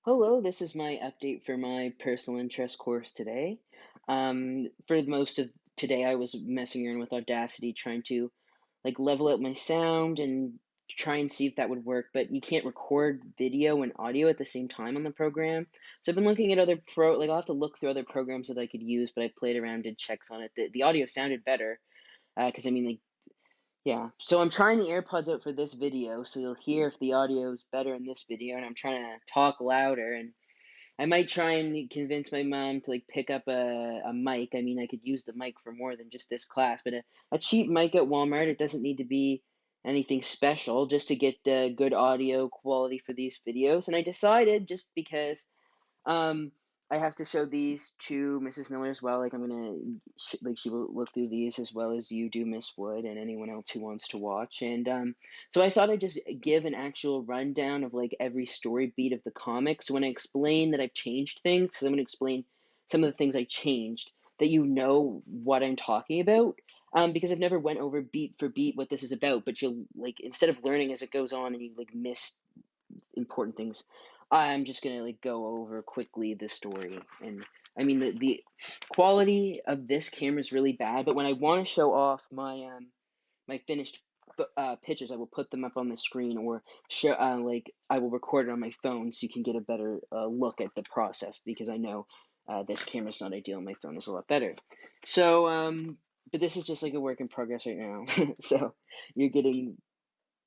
Hello, this is my update for my personal interest course today. For most of today, I was messing around with Audacity, trying to level out my sound and try and see if that would work. But you can't record video and audio at the same time on the program. So I've been looking at I'll have to look through other programs that I could use. But I played around, did checks on it. The audio sounded better because yeah, so I'm trying the AirPods out for this video, so you'll hear if the audio is better in this video, and I'm trying to talk louder, and I might try and convince my mom to pick up a mic. I mean, I could use the mic for more than just this class, but a cheap mic at Walmart, it doesn't need to be anything special, just to get the good audio quality for these videos. And I decided just because um, I have to show these to Mrs. Miller as well. I'm gonna she will look through these as well as you do, Miss Wood, and anyone else who wants to watch. And so I thought I'd just give an actual rundown of every story beat of the comic. So when I explain that I've changed things, because I'm gonna explain some of the things I changed, that you know what I'm talking about. Because I've never went over beat for beat what this is about, but you'll instead of learning as it goes on and you miss important things. I'm just gonna go over quickly the story, and I mean the quality of this camera is really bad. But when I want to show off my finished pictures, I will put them up on the screen or show I will record it on my phone so you can get a better look at the process because I know this camera's not ideal. My phone is a lot better. So but this is just a work in progress right now. So you're getting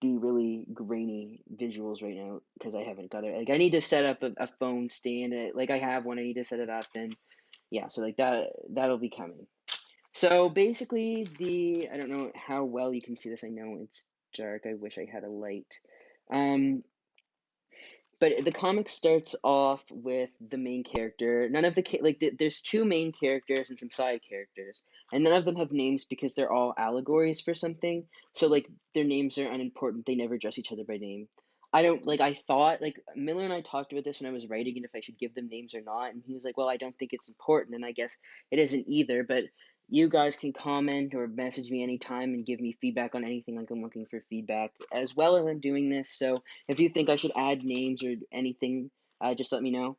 the really grainy visuals right now because I haven't got it. I need to set up a phone stand. I have one. I need to set it up, and yeah, so that'll be coming. So basically, the I don't know how well you can see this. I know it's dark. I wish I had a light. Um, but the comic starts off with the main character. None of there's two main characters and some side characters, and none of them have names because they're all allegories for something. So their names are unimportant. They never address each other by name. I don't I thought Miller and I talked about this when I was writing it if I should give them names or not, and he was like, "Well, I don't think it's important," and I guess it isn't either. But you guys can comment or message me anytime and give me feedback on anything. I'm looking for feedback as well as I'm doing this. So if you think I should add names or anything, just let me know.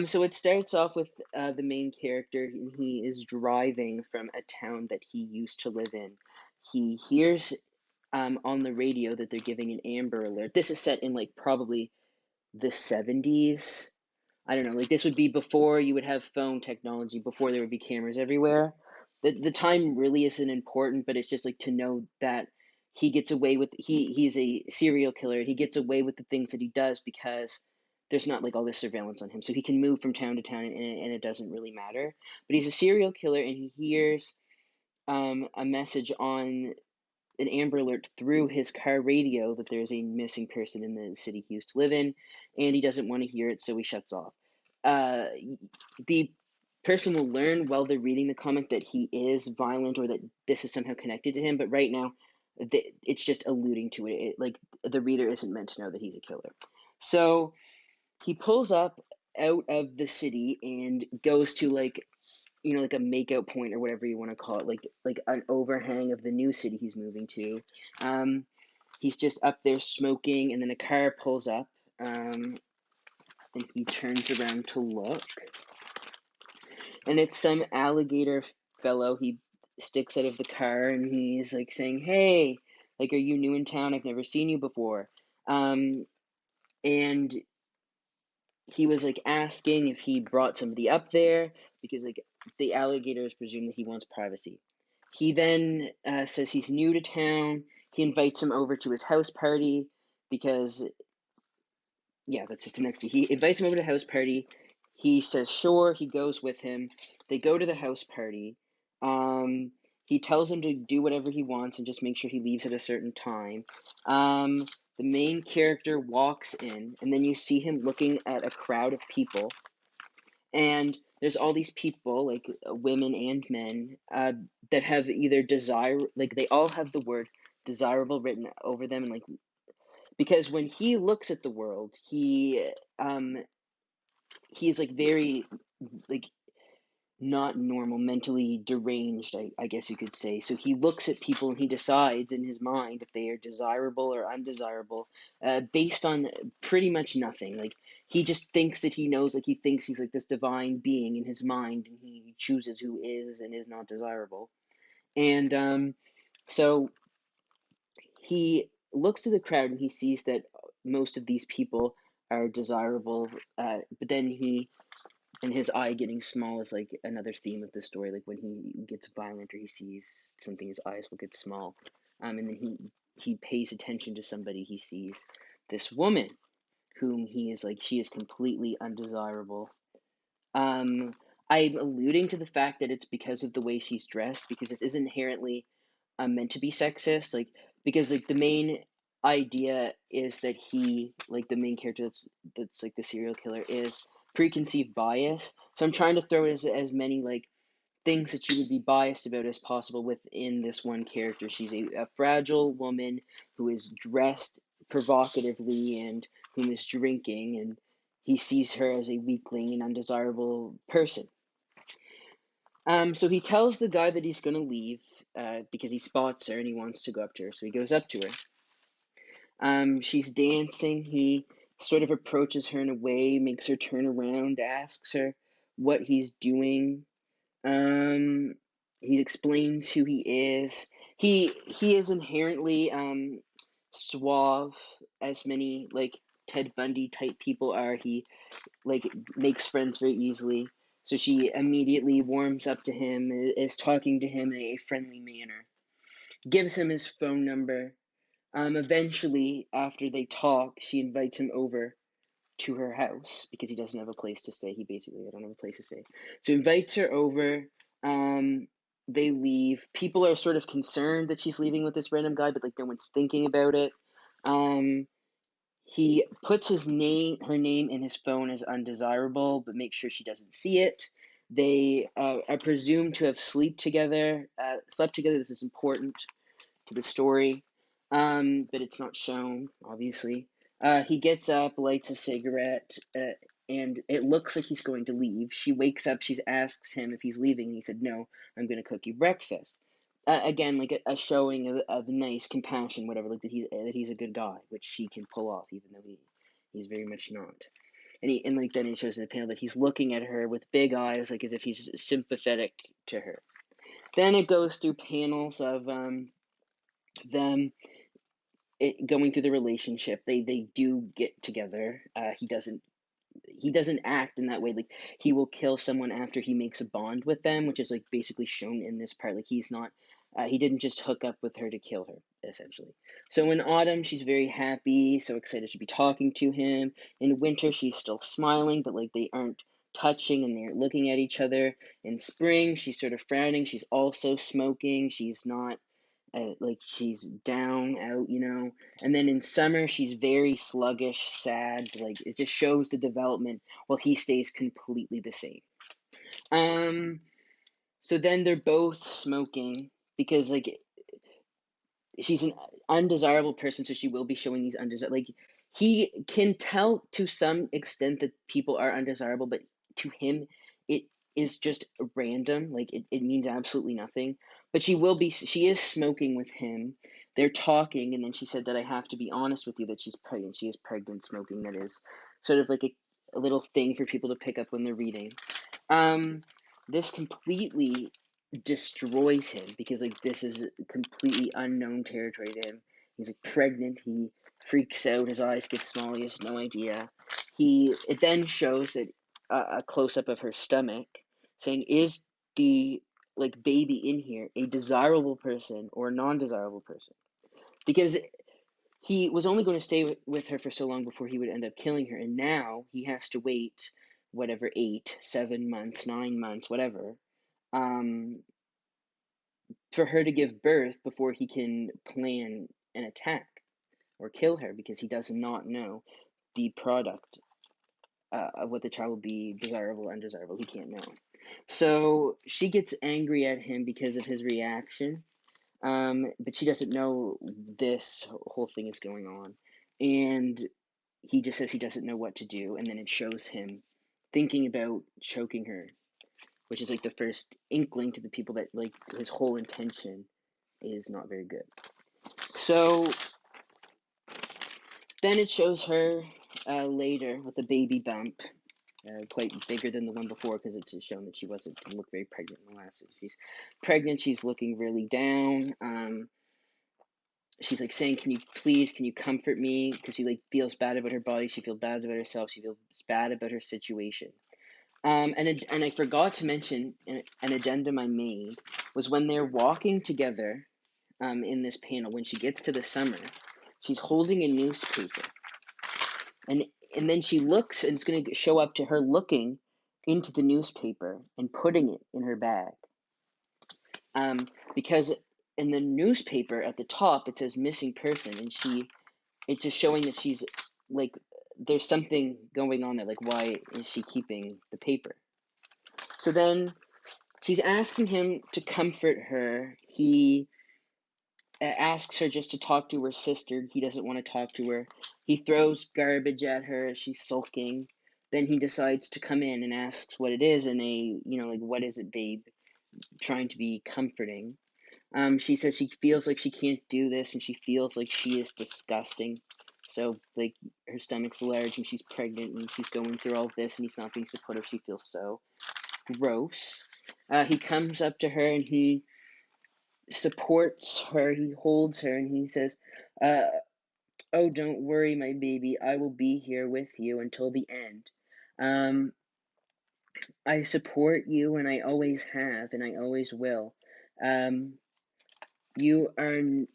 So it starts off with the main character, and he is driving from a town that he used to live in. He hears on the radio that they're giving an Amber Alert. This is set in probably the 70s. I don't know, this would be before you would have phone technology, before there would be cameras everywhere. The time really isn't important, but it's just to know that he gets away with he's a serial killer. He gets away with the things that he does because there's not all this surveillance on him. So he can move from town to town and it doesn't really matter. But he's a serial killer and he hears a message on an Amber Alert through his car radio that there's a missing person in the city he used to live in, and he doesn't want to hear it, so he shuts off. Uh, the person will learn while they're reading the comic that he is violent or that this is somehow connected to him, but right now, it's just alluding to it. The reader isn't meant to know that he's a killer. So he pulls up out of the city and goes to a makeout point or whatever you want to call it, like an overhang of the new city he's moving to. Um, he's just up there smoking, and then a car pulls up, and he turns around to look, and it's some alligator fellow. He sticks out of the car, and he's saying, "Hey, are you new in town? I've never seen you before." And he was asking if he brought somebody up there because the alligators presume that he wants privacy. He then says he's new to town. He invites him over to his house party because yeah, that's just the next. He invites him over to the house party. He says sure. He goes with him. They go to the house party. Um, he tells him to do whatever he wants and just make sure he leaves at a certain time. The main character walks in, and then you see him looking at a crowd of people, and there's all these people, women and men, that have either desire, they all have the word desirable written over them, and because when he looks at the world, he's very like not normal, mentally deranged, I guess you could say. So he looks at people and he decides in his mind if they are desirable or undesirable, based on pretty much nothing. Like, he just thinks that he knows, like, he thinks he's like this divine being in his mind, and he chooses who is and is not desirable. And so he looks to the crowd and he sees that most of these people are desirable, but then he and his eye getting small is like another theme of the story. Like when he gets violent or he sees something, his eyes will get small. And then he pays attention to somebody. He sees this woman whom he is like, she is completely undesirable. Um, I'm alluding to the fact that it's because of the way she's dressed, because this is inherently meant to be sexist. Like, because like the main idea is that he, like the main character that's like the serial killer, is preconceived bias. So I'm trying to throw as many like things that you would be biased about as possible within this one character. She's a fragile woman who is dressed provocatively and whom is drinking, and he sees her as a weakling and undesirable person. So he tells the guy that he's going to leave, because he spots her and he wants to go up to her. So he goes up to her. She's dancing. He sort of approaches her in a way, makes her turn around, asks her what he's doing. Um, he explains who he is. He is inherently suave, as many like Ted Bundy type people are. He like makes friends very easily. So she immediately warms up to him, is talking to him in a friendly manner, gives him his phone number. Eventually, after they talk, she invites him over to her house because he doesn't have a place to stay. He basically, I don't have a place to stay. So he invites her over. Um, they leave. People are sort of concerned that she's leaving with this random guy, but like no one's thinking about it. Um, he puts her name in his phone as undesirable, but makes sure she doesn't see it. They are presumed to have slept together. This is important to the story, but it's not shown, obviously. He gets up, lights a cigarette, and it looks like he's going to leave. She wakes up, she asks him if he's leaving, and he said, "No, I'm going to cook you breakfast." Again, like a showing of nice compassion, whatever, like that he's a good guy, which he can pull off, even though he's very much not. And like then he shows in the panel that he's looking at her with big eyes, like as if he's sympathetic to her. Then it goes through panels of them going through the relationship. They do get together. He doesn't act in that way. Like, he will kill someone after he makes a bond with them, which is like basically shown in this part. Like, he didn't just hook up with her to kill her, essentially. So in autumn, she's very happy, so excited to be talking to him. In winter, she's still smiling, but like they aren't touching and they're looking at each other. In spring, she's sort of frowning. She's also smoking. She's not like she's down out. And then in summer she's very sluggish, sad, like it just shows the development, while he stays completely the same. um so then they're both smoking, because like she's an undesirable person, so she will be showing these undesirable, like, he can tell to some extent that people are undesirable, but to him it is just random, like it means absolutely nothing. But she is smoking with him. They're talking, and then she said that, "I have to be honest with you, that she's pregnant." She is pregnant smoking. That is sort of like a little thing for people to pick up when they're reading. um this completely destroys him, because like this is completely unknown territory to him. He's like pregnant. He freaks out. His eyes get small. He has no idea. It then shows that a close up of her stomach, saying, "Is the like baby in here a desirable person or a non-desirable person?" Because he was only going to stay with her for so long before he would end up killing her, and now he has to wait whatever, 8, 7 months, 9 months, whatever, um, for her to give birth before he can plan an attack or kill her, because he does not know the product of what the child will be, desirable or undesirable. He can't know. So she gets angry at him because of his reaction, but she doesn't know this whole thing is going on. And he just says he doesn't know what to do, and then it shows him thinking about choking her which is like the first inkling to the people that like his whole intention is not very good. So then it shows her later with a baby bump, quite bigger than the one before because it's shown that she didn't look very pregnant in the last. She's pregnant. She's looking really down. She's like saying, can you comfort me? Because she like feels bad about her body. She feels bad about herself. She feels bad about her situation. And I forgot to mention an addendum I made was when they're walking together in this panel. When she gets to the summer, she's holding a newspaper, and and then she looks, and it's going to show up to her looking into the newspaper and putting it in her bag. Because in the newspaper at the top it says missing person, and it's just showing that she's like there's something going on there. Like, why is she keeping the paper? So then she's asking him to comfort her. He asks her just to talk to her sister. He doesn't want to talk to her. He throws garbage at her as she's sulking. Then he decides to come in and asks what it is, and like, what is it, babe? Trying to be comforting. She says she feels like she can't do this, and she feels like she is disgusting. So, like, her stomach's large, and she's pregnant, and she's going through all of this, and he's not being supportive. She feels so gross. He comes up to her, and he supports her. He holds her, and he says, "Oh, don't worry, my baby. I will be here with you until the end. Um, I support you, and I always have, and I always will. Um, you are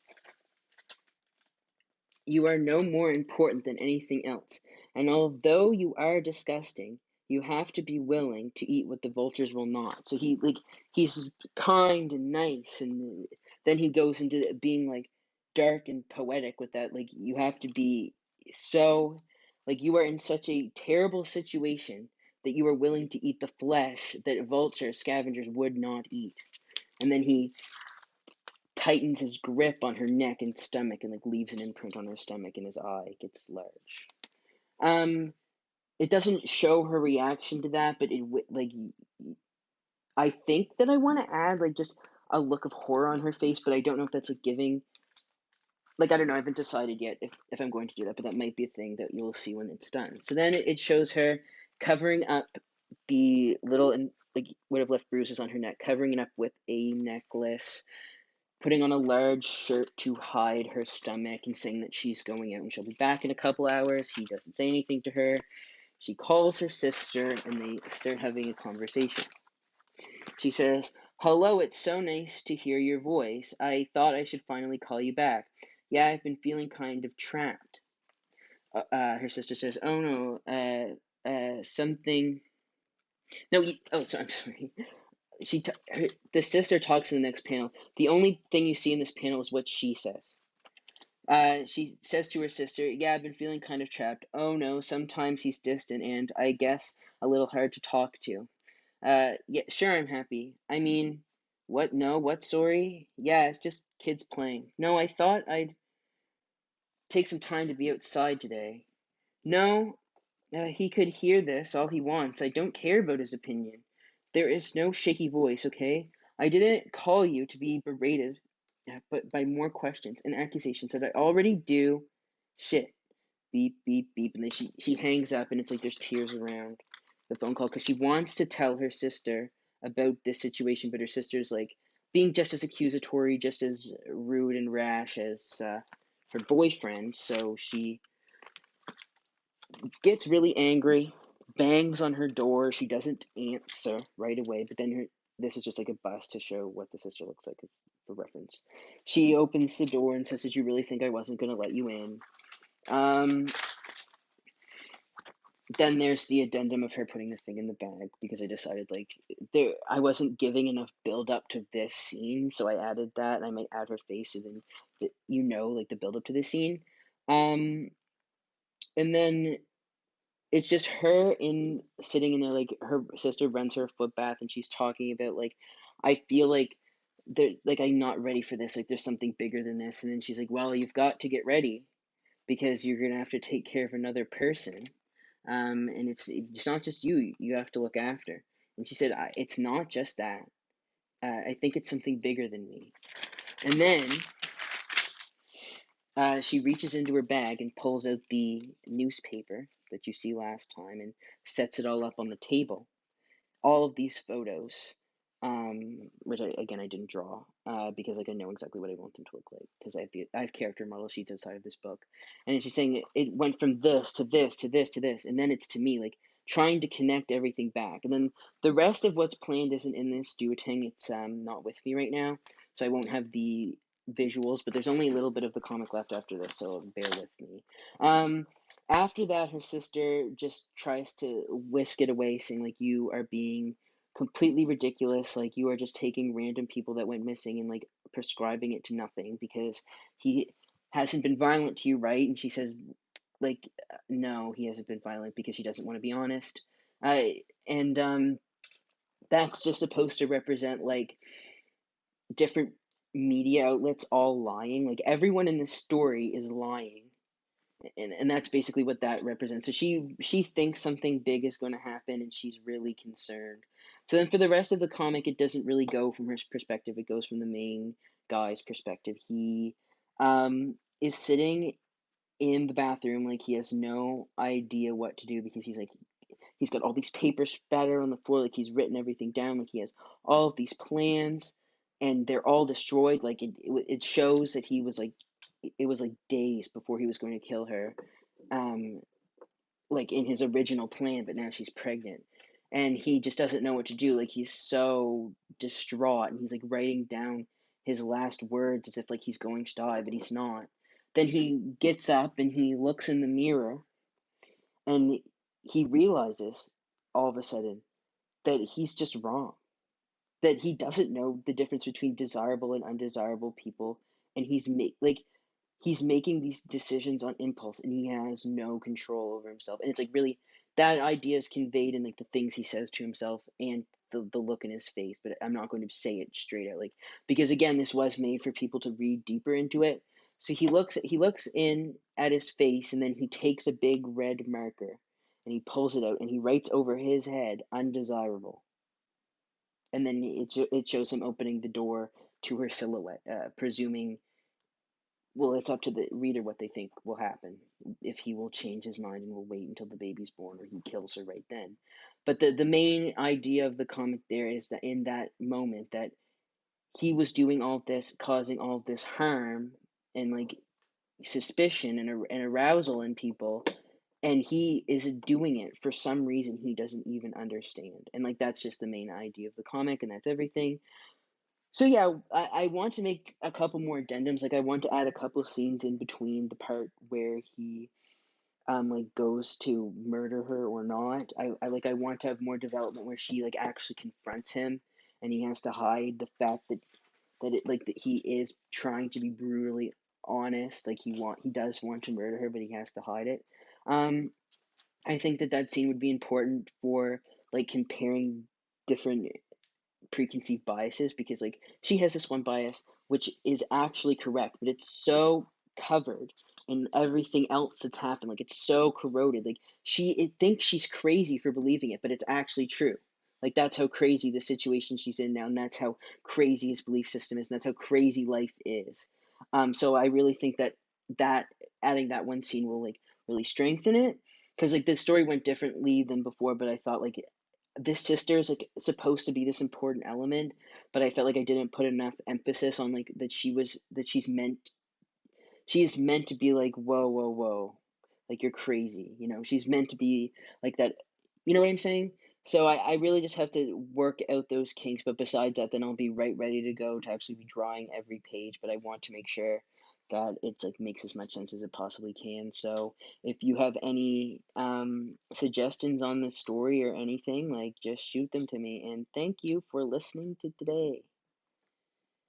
You are no more important than anything else, and although you are disgusting, you have to be willing to eat what the vultures will not." So he's kind and nice, and then he goes into being like dark and poetic with that. Like, you have to be so, like, you are in such a terrible situation that you are willing to eat the flesh that vulture scavengers would not eat. And then he tightens his grip on her neck and stomach, and like leaves an imprint on her stomach, and his eye gets large. Um, it doesn't show her reaction to that, but I think that I want to add like just a look of horror on her face, but I don't know if that's like giving. Like, I don't know. I haven't decided yet if I'm going to do that, but that might be a thing that you'll see when it's done. So then it shows her covering up the little and like would have left bruises on her neck, covering it up with a necklace, putting on a large shirt to hide her stomach, and saying that she's going out and she'll be back in a couple hours. He doesn't say anything to her. She calls her sister, and they start having a conversation. She says, "Hello, it's so nice to hear your voice. I thought I should finally call you back. Yeah, I've been feeling kind of trapped." Her sister says, "Oh no, something. No, oh, sorry, I'm sorry." The sister talks in the next panel. The only thing you see in this panel is what she says. She says to her sister, "Yeah, I've been feeling kind of trapped. Oh no, sometimes he's distant and, I guess, a little hard to talk to. Yeah, sure, I'm happy. I mean, what? No, what? Sorry? Yeah, it's just kids playing. No, I thought I'd take some time to be outside today. No, he could hear this all he wants. I don't care about his opinion. There is no shaky voice, okay? I didn't call you to be berated, but by more questions and accusations that I already do. Shit. Beep, beep, beep." And then she hangs up, and it's like there's tears around the phone call because she wants to tell her sister about this situation, but her sister's like being just as accusatory, just as rude and rash as her boyfriend. So she gets really angry, bangs on her door. She doesn't answer right away, but then this is just like a bust to show what the sister looks like, for reference. She opens the door and says, "Did you really think I wasn't going to let you in?" Um, then there's the addendum of her putting the thing in the bag because I decided like I wasn't giving enough build up to this scene, so I added that, and I might add her face so then like the build up to this scene. Um, and then it's just her sitting in there, like her sister runs her foot bath, and she's talking about like, I feel like I'm not ready for this, like there's something bigger than this. And then she's like, well, you've got to get ready because you're gonna have to take care of another person. And it's not just you have to look after. And she said, it's not just that. I think it's something bigger than me. And then she reaches into her bag and pulls out the newspaper that you see last time and sets it all up on the table. All of these photos, which again I didn't draw, because like I know exactly what I want them to look like because I have character model sheets inside of this book, and she's saying it went from this to this to this to this, and then it's to me, like trying to connect everything back, and then the rest of what's planned isn't in this duotang. It's not with me right now, so I won't have the visuals, but there's only a little bit of the comic left after this, so bear with me. After that, her sister just tries to whisk it away, saying, like, you are being completely ridiculous. Like, you are just taking random people that went missing and, like, prescribing it to nothing because he hasn't been violent to you, right? And she says, like, no, he hasn't been violent because she doesn't want to be honest. And that's just supposed to represent, like, different media outlets all lying. Like, everyone in this story is lying, and that's basically what that represents. So she thinks something big is going to happen, and she's really concerned. So then for the rest of the comic, it doesn't really go from her perspective. It goes from the main guy's perspective. He is sitting in the bathroom like he has no idea what to do because he's got all these papers spattered on the floor, like he's written everything down, like he has all of these plans, and they're all destroyed. Like it shows that he was like, it was like days before he was going to kill her, um, like in his original plan, but now she's pregnant, and he just doesn't know what to do. Like he's so distraught, and he's like writing down his last words as if like he's going to die, but he's not. Then he gets up and he looks in the mirror, and he realizes all of a sudden that he's just wrong, that he doesn't know the difference between desirable and undesirable people, and he's making these decisions on impulse, and he has no control over himself. And it's like really, that idea is conveyed in like the things he says to himself and the look in his face, but I'm not going to say it straight out, like, because again, this was made for people to read deeper into it. So he looks in at his face, and then he takes a big red marker and he pulls it out and he writes over his head undesirable, and then it shows him opening the door to her silhouette, presuming, well, it's up to the reader what they think will happen, if he will change his mind and will wait until the baby's born or he kills her right then. But the main idea of the comic there is that in that moment that he was doing all of this, causing all of this harm and like suspicion and arousal in people, and he is doing it for some reason he doesn't even understand. And like that's just the main idea of the comic, and that's everything. So yeah, I want to make a couple more addendums. Like I want to add a couple of scenes in between the part where he like goes to murder her or not. I want to have more development where she like actually confronts him, and he has to hide the fact that he is trying to be brutally honest. Like he does want to murder her, but he has to hide it. Um, I think that scene would be important for like comparing different preconceived biases, because like she has this one bias which is actually correct, but it's so covered in everything else that's happened, like it's so corroded, like it thinks she's crazy for believing it, but it's actually true. Like that's how crazy the situation she's in now, and that's how crazy his belief system is, and that's how crazy life is. So I really think that adding that one scene will like really strengthen it, because like the story went differently than before, but I thought like this sister is like supposed to be this important element, but I felt like I didn't put enough emphasis on like that she's meant to be like, whoa, whoa, whoa, like you're crazy, she's meant to be like that, you know what I'm saying? So I really just have to work out those kinks, but besides that, then I'll be right ready to go to actually be drawing every page, but I want to make sure that it's like makes as much sense as it possibly can. So if you have any suggestions on the story or anything, like just shoot them to me, and thank you for listening to today.